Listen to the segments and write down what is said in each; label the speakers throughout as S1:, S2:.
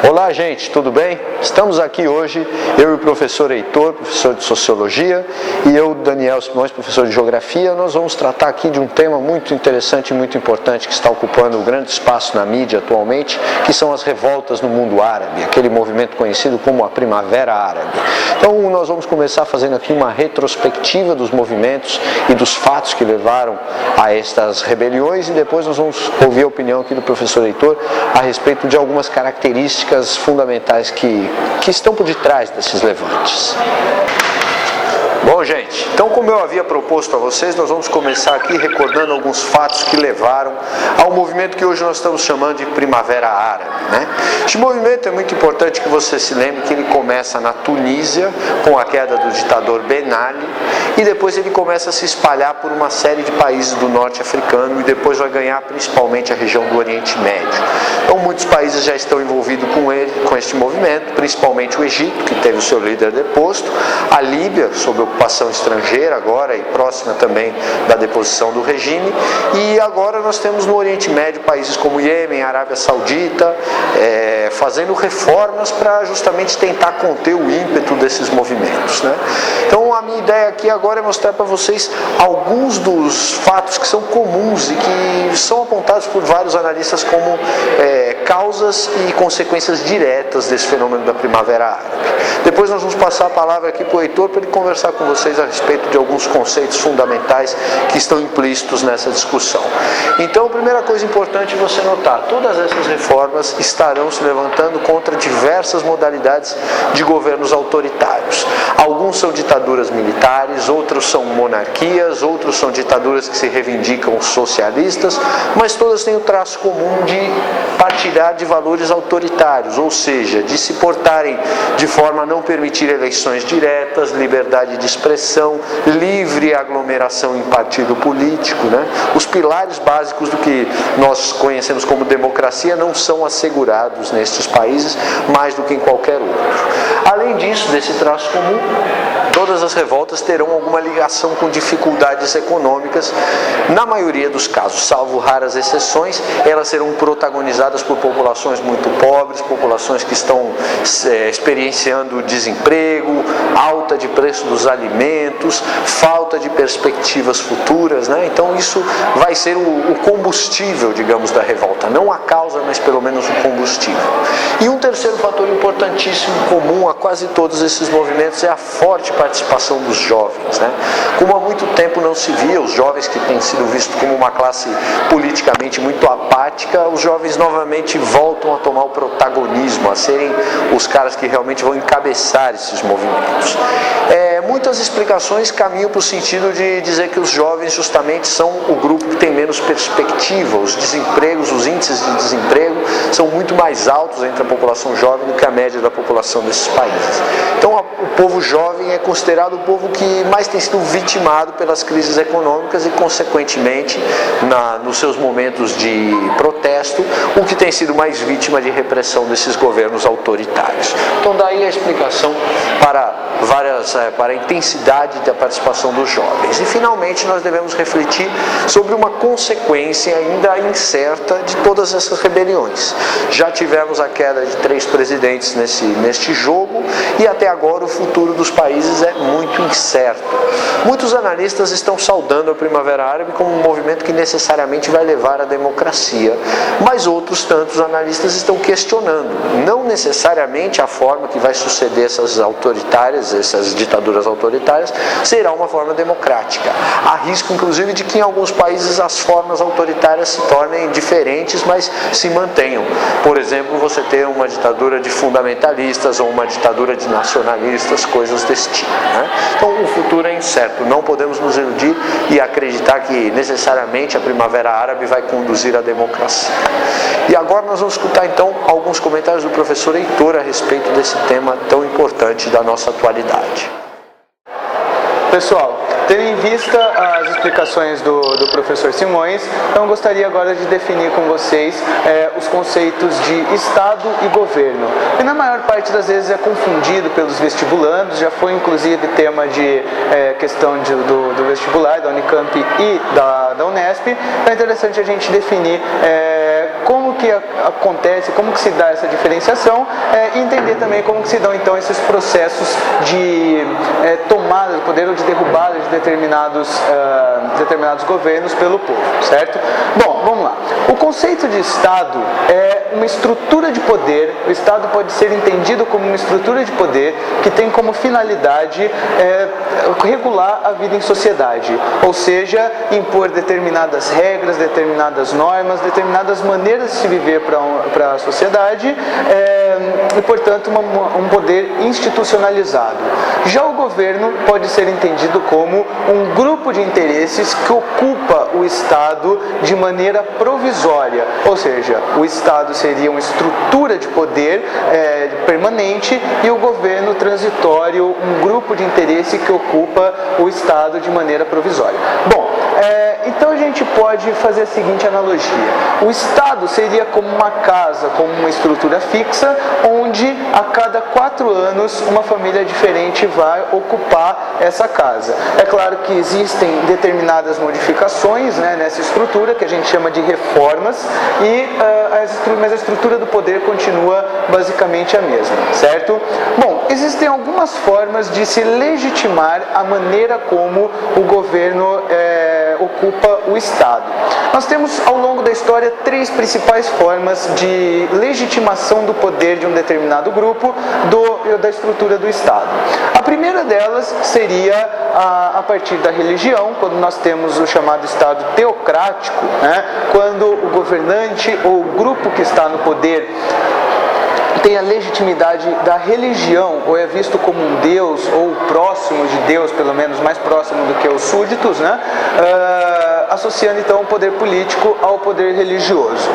S1: Olá, gente, tudo bem? Estamos aqui hoje, eu e o professor Heitor, professor de Sociologia, e eu, Daniel Simões, professor de Geografia. Nós vamos tratar aqui de um tema muito interessante e muito importante que está ocupando um grande espaço na mídia atualmente, que são as revoltas no mundo árabe, aquele movimento conhecido como a Primavera Árabe. Então, nós vamos começar fazendo aqui uma retrospectiva dos movimentos e dos fatos que levaram a estas rebeliões, e depois nós vamos ouvir a opinião aqui do professor Heitor a respeito de algumas características fundamentais que estão por detrás desses levantes. Bom, gente, então como eu havia proposto a vocês, nós vamos começar aqui recordando alguns fatos que levaram ao movimento que hoje nós estamos chamando de Primavera Árabe, né? Este movimento é muito importante que você se lembre que ele começa na Tunísia, com a queda do ditador Ben Ali, e depois ele começa a se espalhar por uma série de países do norte africano e depois vai ganhar principalmente a região do Oriente Médio. Então muitos países já estão envolvidos com este movimento, principalmente o Egito, que teve o seu líder deposto, a Líbia, sob ocupação estrangeira agora e próxima também da deposição do regime, e agora nós temos no Oriente Médio países como Iêmen, Arábia Saudita, fazendo reformas para justamente tentar conter o ímpeto desses movimentos, né? Então a minha ideia aqui agora é mostrar para vocês alguns dos fatos que são comuns e que são apontados por vários analistas como causas e consequências diretas desse fenômeno da Primavera Árabe. Depois nós vamos passar a palavra aqui para o Heitor para ele conversar com vocês a respeito de alguns conceitos fundamentais que estão implícitos nessa discussão. Então, a primeira coisa importante é você notar, todas essas reformas estarão se levantando contra diversas modalidades de governos autoritários. Alguns são ditaduras militares, outros são monarquias, outros são ditaduras que se reivindicam socialistas, mas todas têm o traço comum de partilhar de valores autoritários, ou seja, de se portarem de forma a não permitir eleições diretas, liberdade de expressão, livre aglomeração em partido político, né? Os pilares básicos do que nós conhecemos como democracia não são assegurados nestes países mais do que em qualquer outro. Além disso, desse traço comum, todas as revoltas terão alguma ligação com dificuldades econômicas. Na maioria dos casos, salvo raras exceções, elas serão protagonizadas por populações muito pobres, populações que estão experienciando desemprego, alta de preço dos alimentos, falta de perspectivas futuras, né? Então isso vai ser o combustível, digamos, da revolta. Não a causa, mas pelo menos o combustível. E um terceiro fator importantíssimo, comum a quase todos esses movimentos, é a forte participação dos jovens, né? Como há muito tempo não se via, os jovens que têm sido vistos como uma classe politicamente muito apática, os jovens novamente voltam a tomar o protagonismo, a serem os caras que realmente vão encabeçar esses movimentos. Muitas explicações caminham para o sentido de dizer que os jovens justamente são o grupo que tem menos perspectiva. Os desempregos, os índices de desemprego são muito mais altos entre a população jovem do que a média da população desses países. Então o povo jovem é considerado o povo que mais tem sido vitimado pelas crises econômicas e, consequentemente, nos seus momentos de protesto, o que tem sido mais vítima de repressão desses governos autoritários. Então daí a explicação para a intensidade da participação dos jovens. E finalmente nós devemos refletir sobre uma consequência ainda incerta de todas essas rebeliões. Já tivemos a queda de 3 presidentes neste jogo e até agora o futuro dos países é muito incerto. Muitos analistas estão saudando a Primavera Árabe como um movimento que necessariamente vai levar à democracia, mas outros tantos analistas estão questionando, não necessariamente a forma que vai suceder essas ditaduras autoritárias será uma forma democrática. Há risco, inclusive, de que em alguns países as formas autoritárias se tornem diferentes, mas se mantenham. Por exemplo, você ter uma ditadura de fundamentalistas ou uma ditadura de nacionalistas, coisas desse tipo, né? Então o futuro é incerto, não podemos nos iludir e acreditar que necessariamente a Primavera Árabe vai conduzir à democracia. E agora nós vamos escutar então alguns comentários do professor Heitor a respeito desse tema tão importante da nossa atualidade.
S2: Pessoal, tendo em vista as explicações do professor Simões, então gostaria agora de definir com vocês os conceitos de Estado e governo. E na maior parte das vezes é confundido pelos vestibulandos, já foi inclusive tema de questão do vestibular, da Unicamp e da Unesp. Então é interessante a gente definir como que acontece, como que se dá essa diferenciação, e entender também como que se dão então esses processos de tomada do poder ou de derrubada de determinados governos pelo povo, certo? Bom, vamos lá. O conceito de Estado é uma estrutura de poder. O Estado pode ser entendido como uma estrutura de poder que tem como finalidade regular a vida em sociedade, ou seja, impor determinadas regras, determinadas normas, determinadas maneiras de se viver para a sociedade, e, portanto, um poder institucionalizado. Já o governo pode ser entendido como um grupo de interesses que ocupa o Estado de maneira provisória, ou seja, o Estado seria uma estrutura de poder permanente e o governo transitório, um grupo de interesse que ocupa o Estado de maneira provisória. Bom, então a gente pode fazer a seguinte analogia. O Estado seria como uma casa, como uma estrutura fixa, onde a cada 4 anos uma família diferente vai ocupar essa casa. É claro que existem determinadas modificações, né, nessa estrutura, que a gente chama de reformas, mas a estrutura do poder continua basicamente a mesma, certo? Bom, existem algumas formas de se legitimar a maneira como o governo ocupa o Estado. Nós temos ao longo da história 3 principais formas de legitimação do poder de um determinado grupo da estrutura do Estado. A primeira delas seria a partir da religião, quando nós temos o chamado Estado teocrático, né? Quando o governante ou o grupo que está no poder tem a legitimidade da religião, ou é visto como um Deus, ou próximo de Deus, pelo menos mais próximo do que os súditos, né? Associando então o poder político ao poder religioso.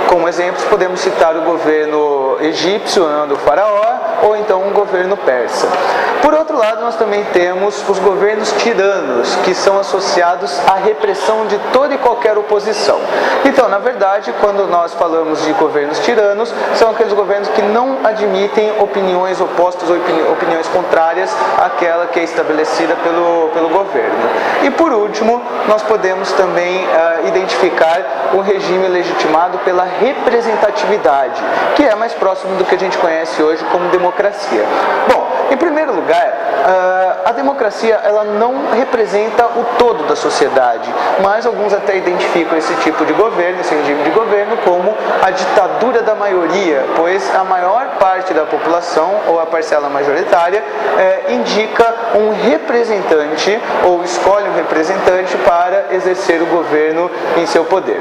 S2: Como exemplos, podemos citar o governo egípcio, né, do faraó, ou então um governo persa. Por outro lado, nós também temos os governos tiranos, que são associados à repressão de toda e qualquer oposição. Então, na verdade, quando nós falamos de governos tiranos, são aqueles governos que não admitem opiniões opostas ou opiniões contrárias àquela que é estabelecida pelo governo. E por último, nós podemos também identificar um regime legitimado pela representatividade, que é mais próximo do que a gente conhece hoje como democracia. Bom, em primeiro lugar, a democracia ela não representa o todo da sociedade, mas alguns até identificam esse tipo de governo, esse regime de governo, como a ditadura da maioria, pois a maior parte da população, ou a parcela majoritária, indica um representante, ou escolhe um representante para exercer o governo em seu poder.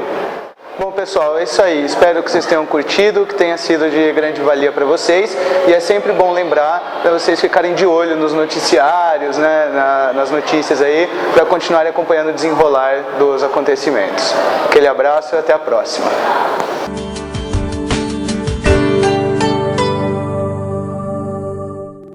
S2: Bom, pessoal, é isso aí. Espero que vocês tenham curtido, que tenha sido de grande valia para vocês. E é sempre bom lembrar para vocês ficarem de olho nos noticiários, né, nas notícias aí, para continuarem acompanhando o desenrolar dos acontecimentos. Aquele abraço e até a próxima.